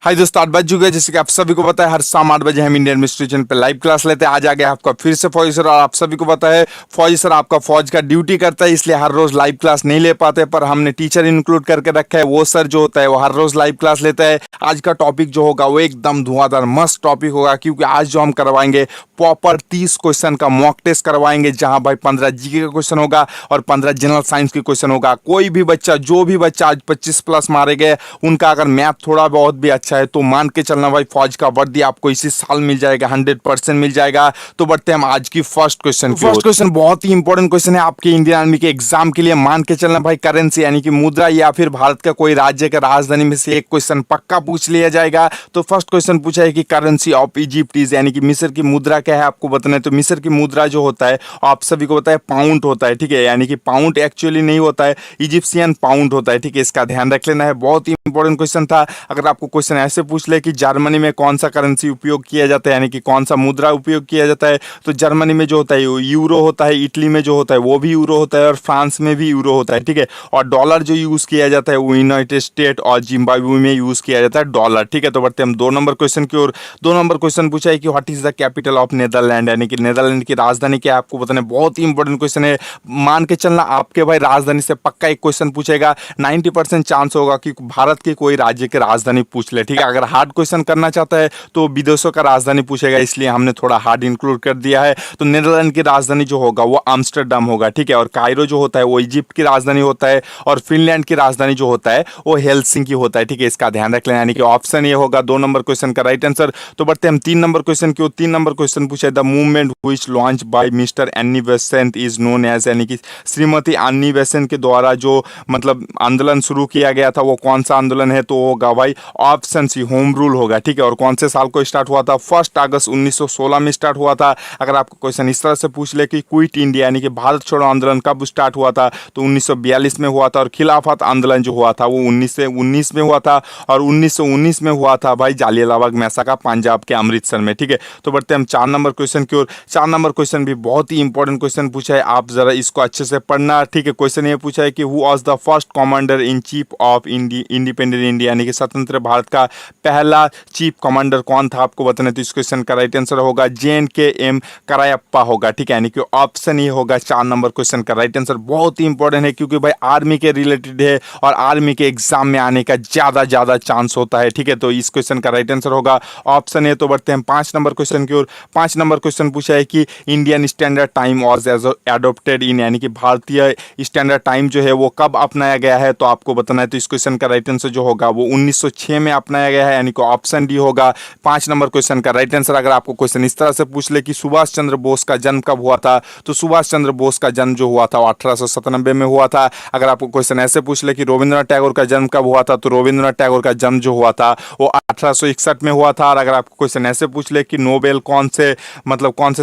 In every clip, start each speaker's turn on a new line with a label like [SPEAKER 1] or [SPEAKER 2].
[SPEAKER 1] हाय दोस्तों, 8 बज चुके हैं। जैसे कि आप सभी को पता है, हर शाम 8 बजे हम इंडियन मिस्ट्री चैनल पे लाइव क्लास लेते हैं। आज आ गया आपका फिर से फौजी सर। और आप सभी को पता है, फौजी सर आपका फौज का ड्यूटी करता है, इसलिए हर रोज लाइव क्लास नहीं ले पाते, पर हमने टीचर इंक्लूड करके रखा है। वो सर जो होता है वो हर रोज लाइव क्लास लेता है। आज का टॉपिक जो होगा वो एकदम धुआंधार मस्त टॉपिक होगा, क्योंकि आज जो हम करवाएंगे प्रॉपर 30 क्वेश्चन का मॉक टेस्ट करवाएंगे, जहां भाई 15 जीके का क्वेश्चन होगा और 15 जनरल साइंस के क्वेश्चन होगा। कोई भी बच्चा, जो भी बच्चा आज 25 प्लस मारे गए, उनका अगर मैथ थोड़ा बहुत भी अच्छा है तो मान के चलना भाई, फौज का वर्दी आपको इसी साल मिल जाएगा, 100% मिल जाएगा। तो बढ़ते हैं हम आज की फर्स्ट क्वेश्चन की। फर्स्ट क्वेश्चन बहुत ही इंपॉर्टेंट क्वेश्चन है आपके इंडियन आर्मी के एग्जाम के लिए। मान के चलना भाई, करेंसी यानी कि मुद्रा या फिर भारत का कोई राज्य के राजधानी में से एक क्वेश्चन पक्का पूछ लिया जाएगा। तो फर्स्ट क्वेश्चन पूछा है कि करेंसी ऑफ इजिप्ट इज, यानी कि मिस्र की मुद्रा क्या है, आपको बताना है। तो मिस्र की मुद्रा जो होता है आप सभी को पता है पाउंड होता है, ठीक है। यानी कि पाउंड एक्चुअली नहीं होता है, इजिप्शियन पाउंड होता है, ठीक है। इसका ध्यान रख लेना है, बहुत ही इंपॉर्टेंट क्वेश्चन था। अगर आपको क्वेश्चन ऐसे पूछ ले कि जर्मनी में कौन सा करेंसी उपयोग किया जाता है, यानी कि कौन सा मुद्रा उपयोग किया जाता है, तो जर्मनी में जो होता है यूरो होता है, इटली में जो होता है वो भी यूरो होता है, और फ्रांस में भी यूरो होता है, ठीक है। और डॉलर जो यूज किया जाता है वो यूनाइटेड स्टेट और जिम्बाब्वे में यूज किया जाता है डॉलर, ठीक है। तो बढ़ते हम 2 नंबर क्वेश्चन की ओर। 2 नंबर क्वेश्चन पूछा है कि what is the capital of Netherland, यानी कि नेदरलैंड की राजधानी क्या है, आपको बताना है। बहुत ही इंपॉर्टेंट क्वेश्चन है, मान के चलना आपके भाई राजधानी से पक्का एक क्वेश्चन पूछेगा। 90% चांस होगा कि भारत के कोई राज्य की राजधानी पूछ ले, ठीक है। अगर हार्ड क्वेश्चन करना चाहता है तो विदेशों का राजधानी पूछेगा, इसलिए हमने थोड़ा हार्ड इंक्लूड कर दिया है। तो नेदरलैंड की राजधानी जो होगा वो आम्स्टरडम होगा, ठीक है। और कायरो जो होता है वो इजिप्ट की राजधानी होता है, और फिनलैंड की राजधानी जो होता है वो हेलसिंकी होता है, ठीक है। इसका ध्यान रख लेना, यानी कि ऑप्शन ये होगा 2 नंबर क्वेश्चन का राइट आंसर। तो बढ़ते हम 3 नंबर क्वेश्चन की ओर। 3 नंबर क्वेश्चन पूछा है the movement which launch by mister Annie Besant is known as, यानी कि श्रीमती एनी बेसेंट के द्वारा जो मतलब आंदोलन शुरू किया गया था वो कौन सा आंदोलन है, तो होगा भाई ऑप्शन सी होम रूल होगा, ठीक है। और कौन से साल को स्टार्ट हुआ था, 1 अगस्त 1916 में स्टार्ट हुआ था। अगर आपको क्वेश्चन इस तरह से पूछ ले कि क्विट इंडिया यानी कि भारत छोड़ो आंदोलन कब स्टार्ट हुआ था, तो 1942 में हुआ था। और खिलाफत आंदोलन जो हुआ था वो 1919 में हुआ था, और 1919 में हुआ था भाई जालियांवाला बाग मैसाकर पंजाब के अमृतसर में, ठीक है। तो बढ़ते हम 4 नंबर क्वेश्चन की ओर। 4 नंबर क्वेश्चन भी बहुत ही इंपॉर्टेंट क्वेश्चन पूछा है, आप जरा इसको अच्छे से पढ़ना, ठीक है। क्वेश्चन ये पूछा है कि who was the first commander in chief of independent India, यानी कि स्वतंत्र भारत का पहला चीफ कमांडर कौन था, आपको बताना है। तो इस क्वेश्चन का राइट आंसर होगा JNKM करायप्पा होगा, ठीक है। यानी कि ऑप्शन ये होगा 4 नंबर क्वेश्चन का राइट आंसर। बहुत ही इंपॉर्टेंट है, क्योंकि भाई आर्मी के रिलेटेड है और आर्मी के एग्जाम में आने का ज्यादा चांस होता है, ठीक है। तो इस क्वेश्चन का राइट आंसर होगा ऑप्शन ए। तो बढ़ते हैं 5 नंबर क्वेश्चन की ओर। 5 नंबर क्वेश्चन पूछा है कि Indian standard time was adopted इन, यानी कि भारतीय स्टैंडर्ड टाइम जो है वो कब अपनाया गया है, तो आपको बताना है। तो इस क्वेश्चन का राइट आंसर जो होगा वो 1906 में अपनाया गया है, यानी कि ऑप्शन डी होगा 5 नंबर क्वेश्चन का राइट आंसर। अगर आपको क्वेश्चन इस तरह से पूछ ले कि सुभाष चंद्र बोस का जन्म कब हुआ था, तो सुभाष चंद्र बोस का जन्म जो हुआ था वो 1897 में हुआ था। अगर आपको क्वेश्चन ऐसे पूछ ले कि रविंद्रनाथ टैगोर का जन्म कब हुआ था, तो रविंद्रनाथ टैगोर का जन्म जो हुआ था वो 1861 में हुआ था। और अगर आपको क्वेश्चन ऐसे पूछ ले कि नोबेल कौन से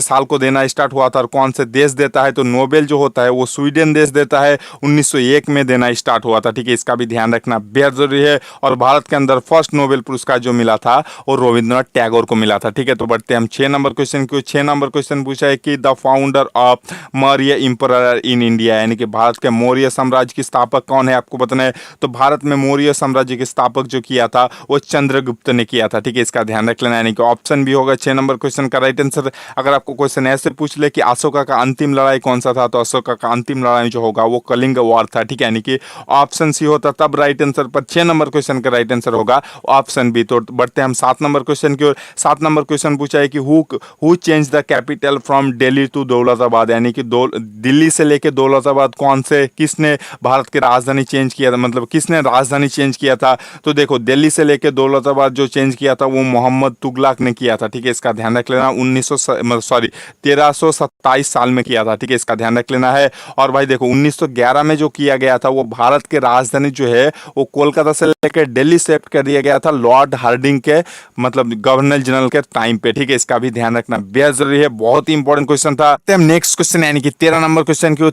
[SPEAKER 1] साल को देना स्टार्ट हुआ था और कौन से देश देता है, तो नोबेल जो होता है वो स्वीडन देश देता है, 1901 में देना स्टार्ट हुआ था, ठीक है। इसका भी ध्यान रखना बेहद जरूरी है। और भारत के अंदर फर्स्ट नोबेल पुरस्कार जो मिला था वो रविंद्रनाथ टैगोर को मिला था, ठीक है। तो बढ़ते हम 6 नंबर क्वेश्चन की। 6 नंबर क्वेश्चन पूछा है कि the founder of Maurya emperor in India, यानी कि भारत के मौर्य साम्राज्य के स्थापक कौन है, आपको बताना है। तो भारत में मौर्य साम्राज्य के स्थापक जो किया था वो चंद्रगुप्त ने किया था, ठीक है। इसका ध्यान रख लेना, यानी कि ऑप्शन भी होगा 6 नंबर क्वेश्चन का राइट आंसर। अगर आपको क्वेश्चन ऐसे पूछ ले कि अशोका का अंतिम लड़ाई कौन सा था, तो अशोका का अंतिम लड़ाई जो होगा वो कलिंग वॉर था, ठीक है। यानी कि ऑप्शन सी होता तब राइट आंसर, पर 6 नंबर क्वेश्चन का राइट आंसर होगा ऑप्शन बी। तो बढ़ते हैं हम 7 नंबर क्वेश्चन की ओर। 7 नंबर क्वेश्चन पूछा है कि who change the capital from Delhi to Daulatabad, यानी कि दिल्ली से लेके दौलताबाद किसने भारत की राजधानी चेंज किया था, मतलब किसने राजधानी चेंज किया था। तो देखो, दिल्ली से लेके दौलताबाद जो चेंज किया था वो मोहम्मद तुगलक ने किया था, ठीक है। इसका ध्यान रख लेना। 1327 साल में किया था, ठीक है। इसका ध्यान रख लेना है। और भाई देखो 1911 में जो किया गया था वो भारत के राजधानी जो है वो कोलकाता से लेकर दिल्ली शिफ्ट कर दिया गया था लॉर्ड हार्डिंग के मतलब गवर्नर जनरल के टाइम पे, ठीक है। इसका भी ध्यान रखना बेहद जरूरी है, बहुत ही इंपॉर्टेंट क्वेश्चन था। नेक्स्ट क्वेश्चन यानी कि 13 नंबर क्वेश्चन की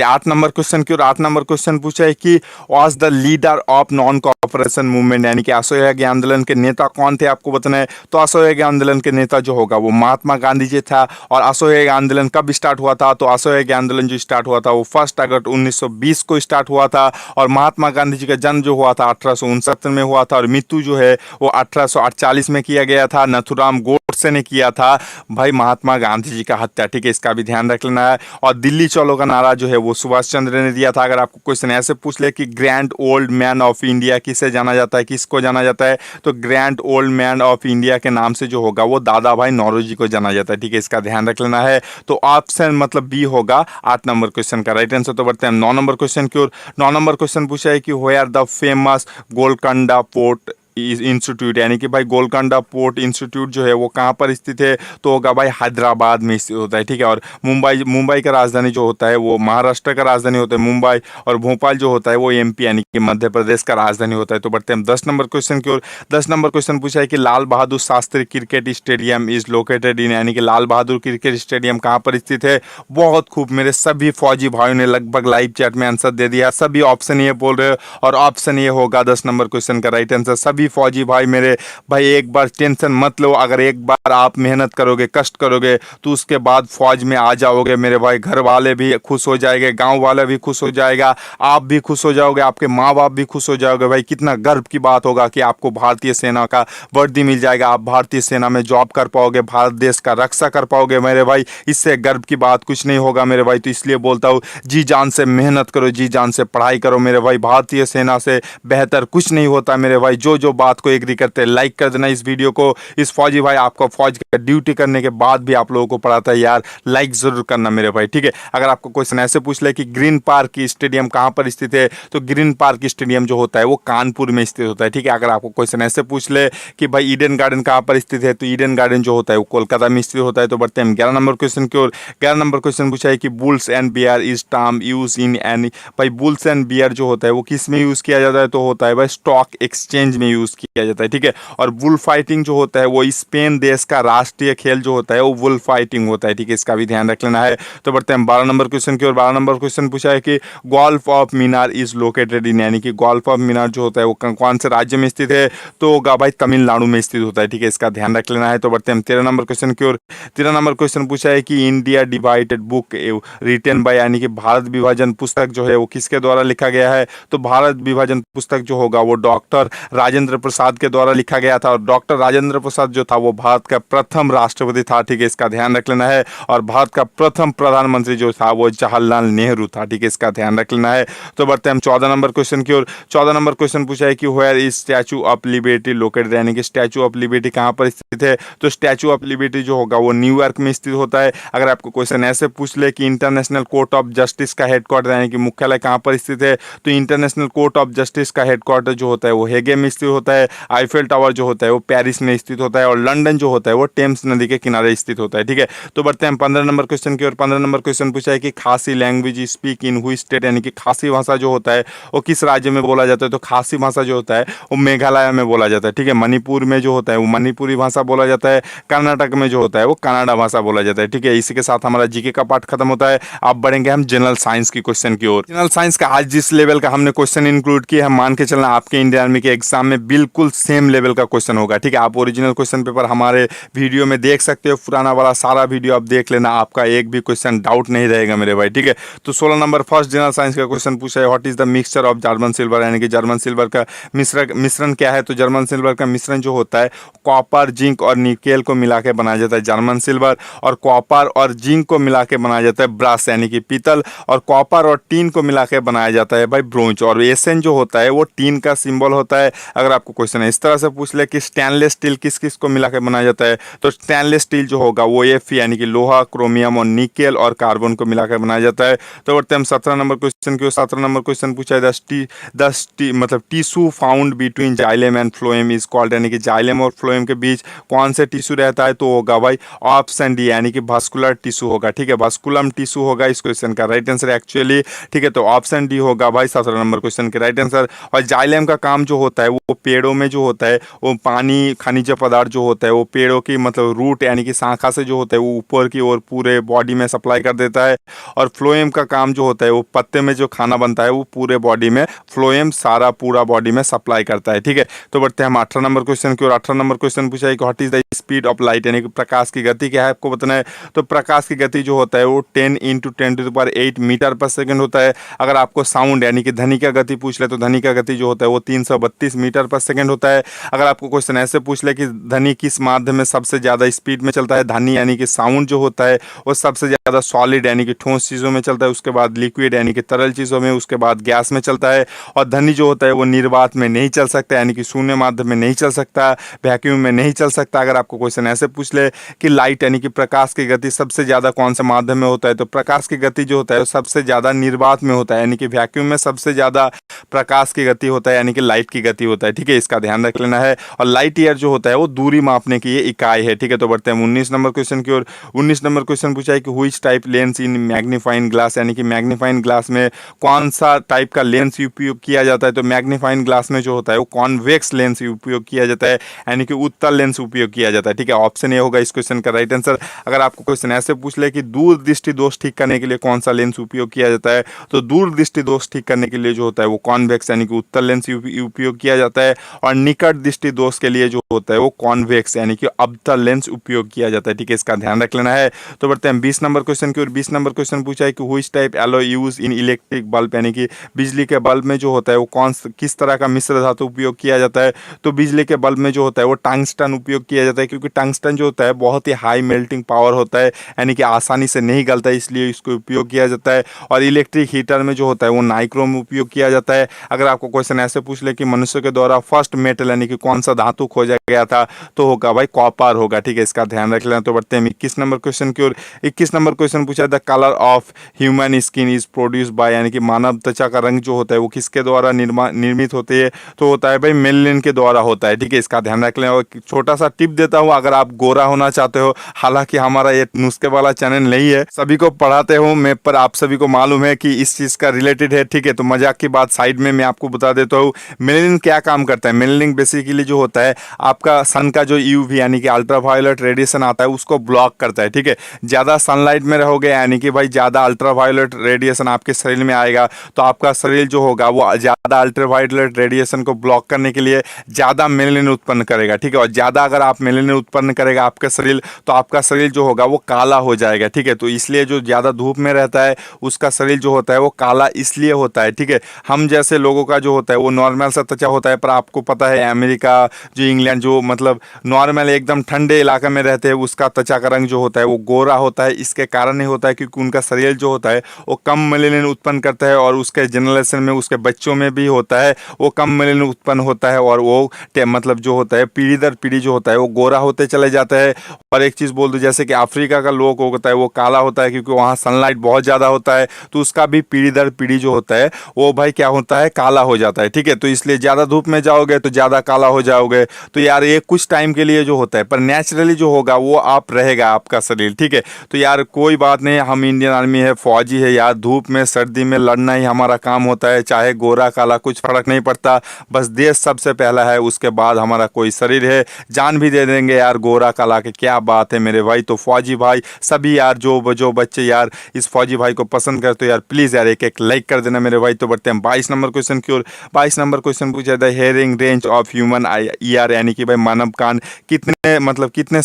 [SPEAKER 1] 8 नंबर क्वेश्चन की। 8 नंबर क्वेश्चन पूछा है कि was the leader of non operation movement यानी कि असहयोग आंदोलन के नेता कौन थे आपको बताना है। तो असहयोग आंदोलन के नेता जो होगा वो महात्मा गांधी जी था। और असहयोग आंदोलन कब स्टार्ट हुआ था, तो असहयोग आंदोलन जो स्टार्ट हुआ था वो 1 अगस्त 1920 को स्टार्ट हुआ था। और महात्मा गांधी जी का जन्म जो हुआ था 1869 में हुआ था, और मृत्यु जो है वो 1848 में किया गया था। नथुराम गोडसे ने किया था भाई महात्मा गांधी जी का हत्या, ठीक है, इसका भी ध्यान रख लेना है। और दिल्ली चलो का नारा जो है वो सुभाष चंद्र ने दिया था। अगर आपको क्वेश्चन ऐसे पूछ ले कि grand old man of India किसे जाना जाता है, किसको जाना जाता है, तो grand old man of India के नाम से जो होगा वो दादा भाई नौरोजी को जाना जाता है, ठीक है, इसका ध्यान रख लेना है। तो ऑप्शन मतलब बी होगा 8 नंबर क्वेश्चन का राइट आंसर। तो बढ़ते हैं 9 नंबर क्वेश्चन की ओर। 9 नंबर क्वेश्चन पूछा है कि where the famous Golconda fort institute, यानी कि भाई गोलकोंडा पोर्ट इंस्टीट्यूट जो है वो कहाँ पर स्थित है, तो होगा भाई हैदराबाद में स्थित होता है, ठीक है। और मुंबई का राजधानी जो होता है वो महाराष्ट्र का राजधानी होता है मुंबई, और भोपाल जो होता है वो एमपी यानी कि मध्य प्रदेश का राजधानी होता है। तो बढ़ते हैं 10 नंबर क्वेश्चन की ओर। 10 नंबर क्वेश्चन पूछा है कि Lal Bahadur Shastri cricket stadium is located in, यानी कि लाल बहादुर क्रिकेट स्टेडियम कहाँ पर स्थित है। बहुत खूब, मेरे सभी फौजी भाइयों ने लगभग लाइव चैट में आंसर दे दिया, सभी ऑप्शन ये बोल रहे हो, और ऑप्शन ये होगा 10 नंबर क्वेश्चन का राइट आंसर। सभी फौजी भाई मेरे भाई एक बार टेंशन मत लो, अगर एक बार आप मेहनत करोगे, कष्ट करोगे, तो उसके बाद फौज में आ जाओगे मेरे भाई, घर वाले भी खुश हो जाएंगे, गांव वाले भी खुश हो जाएगा, आप भी खुश हो जाओगे, आपके माँ बाप भी खुश हो जाओगे। भाई कितना गर्व की बात होगा कि आपको भारतीय सेना का वर्दी मिल जाएगा, आप भारतीय सेना में जॉब कर पाओगे, भारत देश का रक्षा कर पाओगे मेरे भाई, इससे गर्व की बात कुछ नहीं होगा मेरे भाई। तो इसलिए बोलता हूँ जी जान से मेहनत करो, जी जान से पढ़ाई करो मेरे भाई, भारतीय सेना से बेहतर कुछ नहीं होता मेरे भाई। जो बात को एग्री करते हैं लाइक कर देना इस वीडियो को। इस फौजी भाई आपको फौज का ड्यूटी करने के बाद भी आप लोगों को पढ़ाता है यार, लाइक जरूर करना मेरे भाई, ठीक है। अगर आपको क्वेश्चन ऐसे पूछ ले कि ग्रीन पार्क स्टेडियम कहां पर स्थित है, तो ग्रीन पार्क स्टेडियम जो होता है वो कानपुर में स्थित होता है, ठीक है। अगर आपको क्वेश्चन ऐसे पूछ ले कि भाई ईडन गार्डन कहां पर स्थित है, तो ईडन गार्डन जो होता है वो कोलकाता में स्थित होता है। तो बढ़ते हैं 11 नंबर क्वेश्चन की ओर। 11 नंबर क्वेश्चन पूछा है कि bulls and bear is term use in any, भाई बुल्स एंड बियर जो होता है वो किस में यूज किया जाता है, तो होता है भाई स्टॉक एक्सचेंज में यूज किया जाता है, ठीक है। और बुल फाइटिंग जो होता है वो स्पेन देश का राष्ट्रीय खेल जो होता है वो बुल फाइटिंग होता है, ठीक है, इसका भी ध्यान रख लेना है। तो बढ़ते हैं 12 नंबर क्वेश्चन की ओर। 12 नंबर क्वेश्चन पूछा है कि gulf of Minar is located in, यानी कि गल्फ ऑफ मीनार जो होता है वो कौन से राज्य में स्थित है, तो होगा भाई तमिलनाडु में स्थित होता है, ठीक है, इसका ध्यान रख लेना है। तो बढ़ते हैं 13 नंबर क्वेश्चन की ओर। 13 नंबर क्वेश्चन पूछा है कि India divided book written by, यानी कि भारत विभाजन पुस्तक जो है वो किसके द्वारा लिखा गया है, तो भारत विभाजन पुस्तक जो होगा वो डॉक्टर राजेंद्र प्रसाद के द्वारा लिखा गया था। और डॉक्टर राजेंद्र प्रसाद जो था वो भारत का प्रथम राष्ट्रपति था, ठीक है, इसका ध्यान रख लेना है। और भारत का प्रथम प्रधानमंत्री जो था वो जवाहरलाल नेहरू था, ठीक है, इसका ध्यान रख लेना है। तो बढ़ते हैं हम 14 नंबर क्वेश्चन की ओर। 14 नंबर क्वेश्चन पूछा है कि where is statue of liberty located, यानी कि स्टैचू ऑफ लिबर्टी कहाँ पर स्थित है, तो स्टैचू ऑफ लिबर्टी जो होगा वो न्यूयॉर्क में स्थित होता है। अगर आपको क्वेश्चन ऐसे पूछ ले कि इंटरनेशनल कोर्ट ऑफ जस्टिस का हेडक्वार्टर यानी कि मुख्यालय कहाँ पर स्थित है, तो इंटरनेशनल कोर्ट ऑफ जस्टिस का हेडक्वार्टर जो होता है वो हेगे में स्थित होता है। आईफेल टावर जो होता है वो पेरिस में स्थित होता है। और लंदन जो होता है वो टेम्स नदी के किनारे स्थित होता है, ठीक है। तो बढ़ते हैं 15 नंबर क्वेश्चन की ओर। 15 नंबर क्वेश्चन पूछा है कि खासी लैंग्वेज स्पीक इन हुई स्टेट, यानी कि खासी भाषा जो होता है वो किस राज्य में बोला जाता है, तो खासी भाषा जो होता है वो मेघालय में बोला जाता है, ठीक है। मणिपुर में जो होता है वो मणिपुरी भाषा बोला जाता है। कर्नाटक में जो होता है वो कन्नड़ा भाषा बोला जाता है, ठीक है। इसी के साथ हमारा जीके का पार्ट खत्म होता है। अब बढ़ेंगे हम जनरल साइंस की क्वेश्चन की ओर। जनरल साइंस का आज जिस लेवल का हमने क्वेश्चन इंक्लूड किया है, मान के चलना आपके इंडियन आर्मी के एग्जाम में बिल्कुल सेम लेवल का क्वेश्चन होगा, ठीक है। आप ओरिजिनल क्वेश्चन पेपर हमारे वीडियो में देख सकते हो, पुराना वाला सारा वीडियो आप देख लेना, आपका एक भी क्वेश्चन डाउट नहीं रहेगा मेरे भाई, ठीक है। तो 16 नंबर फर्स्ट जनरल साइंस का क्वेश्चन पूछा है what is the mixture of German silver, यानी कि जर्मन सिल्वर का मिश्रण क्या है, तो जर्मन सिल्वर का मिश्रण जो होता है कॉपर, जिंक और निकेल को मिला के बनाया जाता है जर्मन सिल्वर। और कॉपर और जिंक को मिला के बनाया जाता है ब्रास यानी कि पीतल। और कॉपर और टीन को मिला के बनाया जाता है भाई ब्रोंज। और एसएन जो होता है वो टीन का सिंबल होता है। अगर आपको क्वेश्चन इस तरह से पूछ ले कि स्टेनलेस स्टील किस किस को मिला के बनाया जाता है, तो स्टेनलेस स्टील जो होगा वो एफ यानी कि लोहा, क्रोमियम और निकेल और कार्बन को मिलाकर बनाया जाता है। तो बढ़ते हम 17 नंबर क्वेश्चन की। 17 नंबर क्वेश्चन पूछा है मतलब tissue found between xylem and phloem is called, यानी कि जाइलेम और फ्लोएम के बीच कौन से टिश्यू रहता है, तो होगा भाई ऑप्शन डी यानी कि वास्कुलर टिश्यू होगा, ठीक है। वास्कुलम टिश्यू होगा इस क्वेश्चन का राइट आंसर एक्चुअली, ठीक है। तो ऑप्शन डी होगा भाई 17 नंबर क्वेश्चन के राइट आंसर। और जाइलेम का काम जो होता है वो पेड़ों में जो होता है वो पानी खनिज पदार्थ जो होता है वो पेड़ों की मतलब रूट यानी कि शाखा से जो होता है वो ऊपर की ओर पूरे बॉडी में सप्लाई कर देता है। और फ्लोएम का काम जो होता है वो पत्ते में जो खाना बनता है वो पूरे बॉडी में फ्लोएम सारा पूरा बॉडी में सप्लाई करता है। ठीक है, तो बढ़ते हैं हम 18 नंबर क्वेश्चन की ओर। 18 नंबर क्वेश्चन पूछा है कि what is the speed of light, यानी कि प्रकाश की गति क्या है आपको बताना है। तो प्रकाश की गति जो होता है वो 10 × 10⁸ मीटर पर सेकंड होता है। अगर आपको साउंड यानी कि ध्वनि का गति पूछ ले तो ध्वनि का गति जो होता है वो 332 मीटर पर सेकंड होता है। अगर आपको क्वेश्चन ऐसे पूछ ले कि ध्वनि किस माध्यम में सबसे ज़्यादा स्पीड में चलता है, ध्वनि यानी कि साउंड जो होता है वो सबसे ज़्यादा सॉलिड यानी कि ठोस चीज़ों में चलता है, उसके बाद लिक्विड यानी कि तरल चीज़ों में, उसके बाद गैस में चलता है। और ध्वनि जो होता है वो निर्वात में नहीं चल सकता यानी कि शून्य माध्यम में नहीं चल सकता, वैक्यूम में नहीं चल सकता। अगर आपको क्वेश्चन ऐसे पूछ ले कि लाइट यानी कि प्रकाश की गति सबसे ज़्यादा कौन से माध्यम में होता है, तो प्रकाश की गति जो होता है वो सबसे ज़्यादा निर्वात में होता है यानी कि वैक्यूम में सबसे ज़्यादा प्रकाश की गति होता है यानी कि लाइट की गति होता है। ठीक है, इसका ध्यान रख लेना है। और लाइट ईयर जो होता है वो दूरी मापने की ये इकाई है। ठीक है, तो बढ़ते हैं 19 नंबर क्वेश्चन की ओर। 19 नंबर क्वेश्चन पूछा है कि which type lens in magnifying glass, यानी कि मैग्नीफाइंग ग्लास में कौन सा टाइप का लेंस उपयोग किया जाता है। तो मैग्नीफाइंग ग्लास में जो होता है वो कॉन्वेक्स लेंस उपयोग किया जाता है यानी कि उत्तल लेंस उपयोग किया जाता है। ठीक है, ऑप्शन ए होगा इस क्वेश्चन का राइट आंसर। अगर आपको क्वेश्चन ऐसे पूछ ले कि दूरदृष्टि दोष ठीक करने के लिए कौन सा लेंस उपयोग किया जाता है, तो दूरदृष्टि दोष ठीक करने के लिए जो होता है वो कॉन्वेक्स यानी कि उत्तल लेंस उपयोग किया जाता है। और निकट दृष्टि दोष के लिए जो होता है वो कॉन्वेक्स यानी कि अवतल लेंस उपयोग किया जाता है। ठीक है, इसका ध्यान रख लेना है। तो बढ़ते हैं 20 नंबर क्वेश्चन की ओर। 20 नंबर क्वेश्चन पूछा है कि which type alloy use in electric bulb, यानी कि बिजली के बल्ब में जो होता है वो किस तरह का मिश्र धातु उपयोग किया जाता है। तो बिजली के बल्ब में जो होता है वो टंगस्टन उपयोग किया जाता है, क्योंकि टंगस्टन जो होता है बहुत ही हाई मेल्टिंग पावर होता है यानी कि आसानी से नहीं गलता है, इसलिए इसको उपयोग किया जाता है। और इलेक्ट्रिक हीटर में जो होता है वो नाइक्रोम उपयोग किया जाता है। अगर आपको क्वेश्चन ऐसे पूछ ले कि मनुष्य के द्वारा फर्स्ट मेटल यानी कि कौन सा धातु खोजा गया था, तो होगा भाई कॉपर होगा। ठीक है, इसका ध्यान रख लेना। तो बढ़ते हैं 21 नंबर क्वेश्चन की ओर। 21 नंबर क्वेश्चन पूछा the colour of human skin is produce by, यानी कि मानव त्वचा का रंग जो होता है वो किसके द्वारा निर्मित होती है, तो होता है भाई मेलानिन के द्वारा होता है। ठीक है, इसका ध्यान रख लें। और छोटा सा टिप देता हूँ, अगर आप गोरा होना चाहते हो, हालांकि हमारा ये नुस्खे वाला चैनल नहीं है, सभी को पढ़ाते हो मैं, पर आप सभी को मालूम है कि इस चीज़ का रिलेटेड है। ठीक है, तो मजाक की बात साइड में मैं आपको बता देता हूँ मेलानिन क्या काम करता है। मेलानिन बेसिकली जो होता है आपका सन का जो यूवी यानी कि अल्ट्रावायोलेट रेडिएशन आता है उसको ब्लॉक करता है। ठीक है, ज़्यादा सनलाइट में रहोगे यानी कि भाई ज़्यादा अल्ट्रावायोलेट रेडिएशन आपके शरीर में आएगा, तो आपका शरीर जो होगा वो ज़्यादा अल्ट्रावायोलेट रेडिएशन को ब्लॉक करने के लिए ज़्यादा मेलानिन उत्पन्न करेगा। ठीक है, और ज़्यादा अगर आप मेलानिन उत्पन्न करेगा आपका शरीर, तो आपका शरीर जो होगा वो काला हो जाएगा। ठीक है, तो इसलिए जो ज़्यादा धूप में रहता है उसका शरीर जो होता है वो काला इसलिए होता है। ठीक है, हम जैसे लोगों का जो होता है वो नॉर्मल सा त्वचा होता है, पर आपको पता है अमेरिका जो इंग्लैंड जो मतलब नॉर्मल एकदम ठंडे इलाके में रहते हैं उसका त्वचा का रंग जो होता है वो गोरा होता है। इसके कारण ही होता है क्योंकि उनका शरीर जो होता है वो कम मेलानिन उत्पन्न करता है, और उसके जनरेशन में उसके बच्चों में भी होता है वो कम मेलानिन उत्पन्न होता है, और वो मतलब जो होता है पीढ़ी दर पीढ़ी जो होता है वो गोरा होते चले जाता है। और एक चीज़ बोल दूं, जैसे कि अफ्रीका का लोग होता है वो काला होता है क्योंकि वहाँ सनलाइट बहुत ज़्यादा होता है, तो उसका भी पीढ़ी दर पीढ़ी जो होता है वो भाई क्या होता है काला हो जाता है। ठीक है, तो इसलिए ज़्यादा धूप में जाओगे तो ज़्यादा काला हो जाओगे। तो यार ये कुछ टाइम के लिए जो होता है, पर नेचुरली जो होगा वो आप रहेगा आपका शरीर। ठीक है, तो यार कोई बात नहीं, हम इंडियन आर्मी है, फौजी है यार, धूप में सर्दी में लड़ना ही हमारा काम होता है, चाहे गोरा काला कुछ फर्क नहीं पड़ता, बस देश सबसे पहला है, उसके बाद हमारा कोई शरीर है। जान भी दे देंगे यार गोरा काला के, क्या बात है मेरे भाई। तो फौजी भाई सभी यार जो बच्चे यार इस फौजी भाई को पसंद करते हो यार, प्लीज़ यार एक लाइक कर देना मेरे भाई। तो बढ़ते हैं 22 नंबर क्वेश्चन की ओर। 22 नंबर क्वेश्चन पूछा था hearing range of human ear, यानी कि भाई मानव कान कितने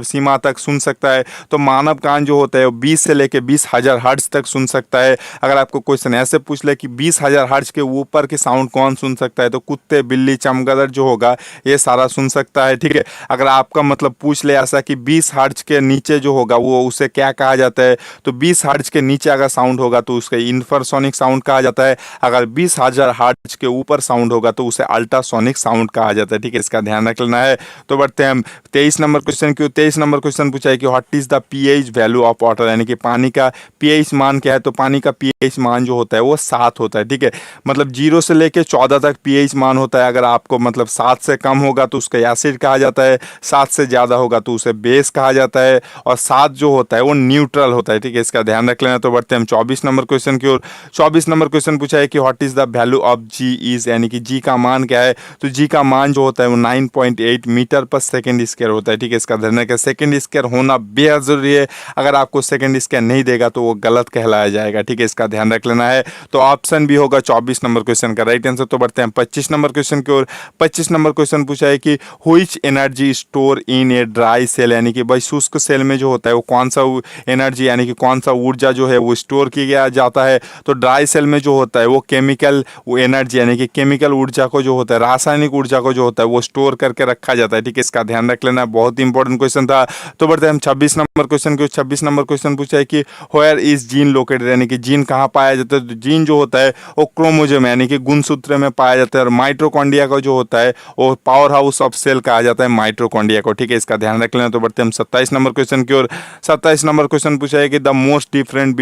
[SPEAKER 1] सीमा तक सुन सकता है। तो मानव कान जो होता है वो 20 से लेकर 20,000 हर्ट्ज तक सुन सकता है। अगर आपको क्वेश्चन ऐसे पूछ ले कि 20,000 हर्ट्ज के ऊपर के साउंड कौन सुन सकता है, तो कुत्ते बिल्ली चमगादड़ जो होगा ये सारा सुन सकता है। ठीक है, अगर आपका पूछ ले ऐसा कि 20 हर्ट्ज के नीचे जो होगा वो उसे क्या कहा जाता है, तो 20 हर्ट्ज के नीचे अगर साउंड होगा तो उसके इंफ्रासोनिक साउंड कहा जाता है। अगर 20,000 हर्ट्ज के ऊपर साउंड होगा तो उसे अल्ट्रासोनिक साउंड कहा जाता है। ठीक है, इसका ध्यान रख लेना है। तो बढ़ते हैं हम 23 नंबर क्वेश्चन की। 23 नंबर क्वेश्चन पूछा है कि what is the pH value of water, यानी कि पानी का पीएच मान क्या है। तो पानी का पीएच मान जो होता है वो 7 होता है। ठीक है, 0 से लेकर 14 तक पीएच मान होता है। अगर आपको 7 से कम होगा तो उसका एसिड कहा जाता है, 7 से ज़्यादा होगा तो उसे बेस कहा जाता है, और 7 जो होता है वो न्यूट्रल होता है। ठीक है, इसका ध्यान रख लेना। तो बढ़ते हैं हम 24 नंबर क्वेश्चन की ओर। 24 नंबर क्वेश्चन पूछा है कि what is the value of ji is, यानी कि जी का मान क्या गया है। तो जी का मान जो होता है वो 9.8 मीटर पर सेकेंड स्क्वायर होता है। ठीक है, इसका ध्यान रखें, सेकेंड स्क्वायर होना बेहद जरूरी है। अगर आपको सेकेंड स्क्वायर नहीं देगा तो वो गलत कहलाया जाएगा। ठीक है, इसका ध्यान रख लेना है। तो ऑप्शन भी होगा 24 नंबर क्वेश्चन का राइट आंसर। तो बढ़ते हैं 25 नंबर क्वेश्चन की ओर। 25 नंबर क्वेश्चन पूछा है कि which energy store in a dry cell, यानी कि भाई शुष्क सेल में जो होता है वो कौन सा एनर्जी यानी कि कौन सा ऊर्जा जो है वो स्टोर किया जाता है। तो ड्राई सेल में जो होता है वो केमिकल एनर्जी यानी कि केमिकल ऊर्जा को जो होता है, रासायनिक ऊर्जा को जो होता है वो स्टोर करके रखा जाता है। ठीक है, इसका ध्यान रख लेना, बहुत ही इंपॉर्टेंट क्वेश्चन था। तो बढ़ते हैं हम 26 नंबर क्वेश्चन को। 26 नंबर क्वेश्चन पूछा है कि वेयर इज जीन लोकेटेड, यानी कि जीन कहाँ पाया जाता है। तो जीन जो होता है वो क्रोमोसोम यानी कि गुणसूत्र में पाया जाता है। और माइटोकॉन्ड्रिया का जो होता है वो पावर हाउस ऑफ सेल कहा जाता है माइटोकॉन्ड्रिया को। ठीक है, इसका ध्यान रख लेना। तो बढ़ते हैं हम 27 नंबर क्वेश्चन की ओर। 27 नंबर क्वेश्चन पूछा है कि the most different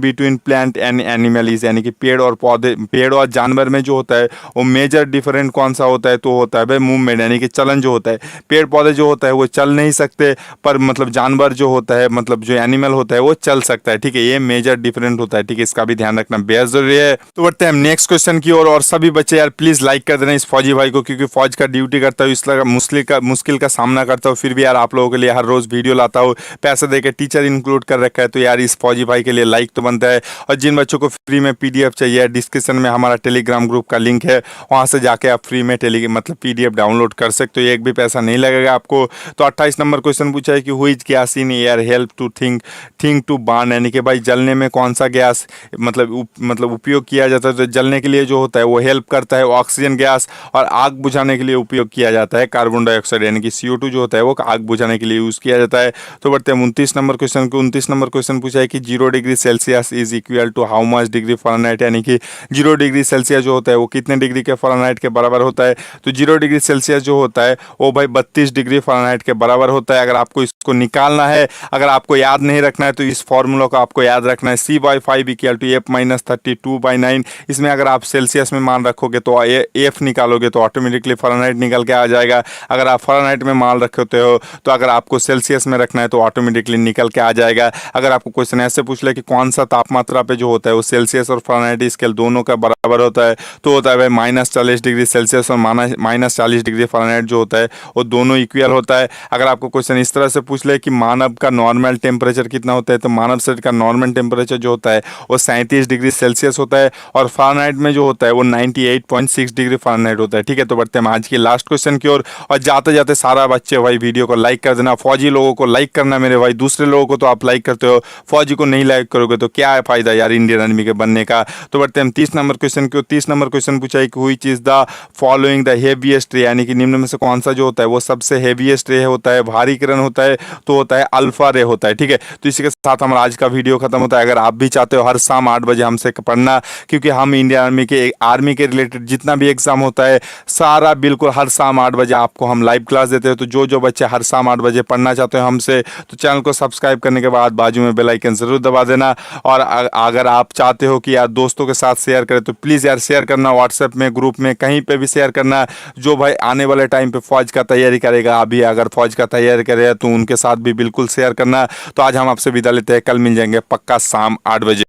[SPEAKER 1] between plant and animal is, यानी कि पेड़ और पौधे, पेड़ और जानवर में जो होता है वो मेजर डिफरेंट कौन सा होता है। तो होता है भाई मूवमेंट यानी कि चलन जो होता है। पेड़ पौधे जो होता है वो चल नहीं सकते, पर मतलब जानवर जो होता है, मतलब जो एनिमल होता है वो चल सकता है। ठीक है, ये मेजर डिफरेंट होता है। ठीक है, इसका भी ध्यान रखना बेहद जरूरी है। तो बढ़ते हैं हम नेक्स्ट क्वेश्चन की ओर। और सभी बच्चे यार प्लीज लाइक कर देना इस फौजी भाई को, क्योंकि फौज का ड्यूटी करता हूँ, इसलिए मुश्किल का सामना करता हूँ, फिर भी यार आप लोगों के लिए हर रोज वीडियो लाता हूँ, पैसे देकर टीचर इंक्लूड कर रखा है। तो यार इस फौजी भाई के लिए लाइक तो बनता है। और जिन बच्चों को फ्री में PDF चाहिए, डिस्क्रिप्शन में हमारा टेलीग्राम ग्रुप का लिंक है, वहाँ से जाके आप फ्री में PDF डाउनलोड कर सकते हो, एक भी पैसा नहीं लगेगा आपको। तो 28 नंबर क्वेश्चन पूछा है कि which gas in air help to thing to burn, यानी कि भाई जलने में कौन सा गैस मतलब उपयोग किया जाता है। तो जलने के लिए जो होता है वो हेल्प करता है ऑक्सीजन गैस, और आग बुझाने के लिए उपयोग किया जाता है कार्बन डाइऑक्साइड यानी कि CO2 जो होता है वो आग बुझाने के लिए यूज़ किया जाता है। तो बढ़ते हैं 29 नंबर क्वेश्चन को। 29 नंबर क्वेश्चन पूछा है कि 0 degree Celsius is equal to how much degree Fahrenheit, यानी कि 0 डिग्री सेल्सियस जो होता है वो कितने डिग्री के फ़ारेनहाइट के बराबर होता है। तो 0 डिग्री सेल्सियस जो होता है वो भाई 32 डिग्री फ़ारेनहाइट के बराबर होता है। अगर आपको इसको निकालना है, अगर आपको याद नहीं रखना है, तो इस फॉर्मूला को आपको याद रखना है, C/5 इक्वल टू F-32/9। इसमें अगर आप सेल्सियस में मान रखोगे तो F निकालोगे तो ऑटोमेटिकली फ़ारेनहाइट निकल के आ जाएगा। अगर आप फ़ारेनहाइट में मान रखते हो तो अगर आपको सेल्सियस में रखना है तो ऑटोमेटिकली निकल के आ जाएगा। अगर आपको क्वेश्चन ऐसे पूछ ले कि कौन सा तापमात्रा पे जो होता है वो सेल्सियस और फ़ारेनहाइट स्केल दोनों का बराबर होता है, तो होता है भाई -40 डिग्री सेल्सियस और -40 डिग्री फ़ारेनहाइट जो होता है वो दोनों इक्वल होता है। अगर आपको क्वेश्चन इस तरह से पूछ ले कि मानव का नॉर्मल टेम्परेचर कितना होता है, तो मानव शरीर का नॉर्मल टेम्परेचर जो होता है वो 37 डिग्री सेल्सियस होता है, और फ़ारेनहाइट में जो होता है वो 98.6 डिग्री फ़ारेनहाइट होता है। ठीक है, तो बढ़ते हैं हम आज की लास्ट क्वेश्चन की ओर। और जाते जाते सारा बच्चे भाई वीडियो को लाइक कर देना, फौजी लोगों को लाइक करना मेरे भाई, दूसरे लोगों को तो आप लाइक करते हो, फौजी को नहीं लाइक करोगे तो क्या है फायदा यार इंडियन आर्मी के बनने का। तो बढ़ते हैं हम 30 नंबर क्वेश्चन की ओर। 30 नंबर क्वेश्चन पूछा है कि which is the following the heaviest रे, यानी कि निम्न में से कौन सा जो होता है वो सबसे हेवीएस्ट रे होता है, भारी किरण होता है, तो होता है अल्फा रे होता है। ठीक है, तो इसी के साथ हमारा आज का वीडियो खत्म होता है। अगर आप भी चाहते हो हर शाम 8 बजे हमसे पढ़ना, क्योंकि हम इंडियन आर्मी के रिलेटेड जितना भी एग्जाम होता है सारा बिल्कुल हर शाम 8 बजे आपको हम लाइव क्लास देते हैं। तो जो बच्चे हर शाम 8 बजे पढ़ना चाहते हो हमसे, तो चैनल को सब्सक्राइब करने के बाद बाजू में बेल आइकन जरूर दबा देना। और अगर आप चाहते हो कि यार दोस्तों के साथ शेयर करें तो प्लीज़ यार शेयर करना, व्हाट्सएप में, ग्रुप में, कहीं पे भी शेयर करना। जो भाई आने वाले टाइम पे फौज का तैयारी करेगा, अभी अगर फौज का तैयारी करेगा तो उनके साथ भी बिल्कुल शेयर करना। तो आज हम आपसे विदा लेते हैं, कल मिल जाएंगे पक्का शाम 8 बजे।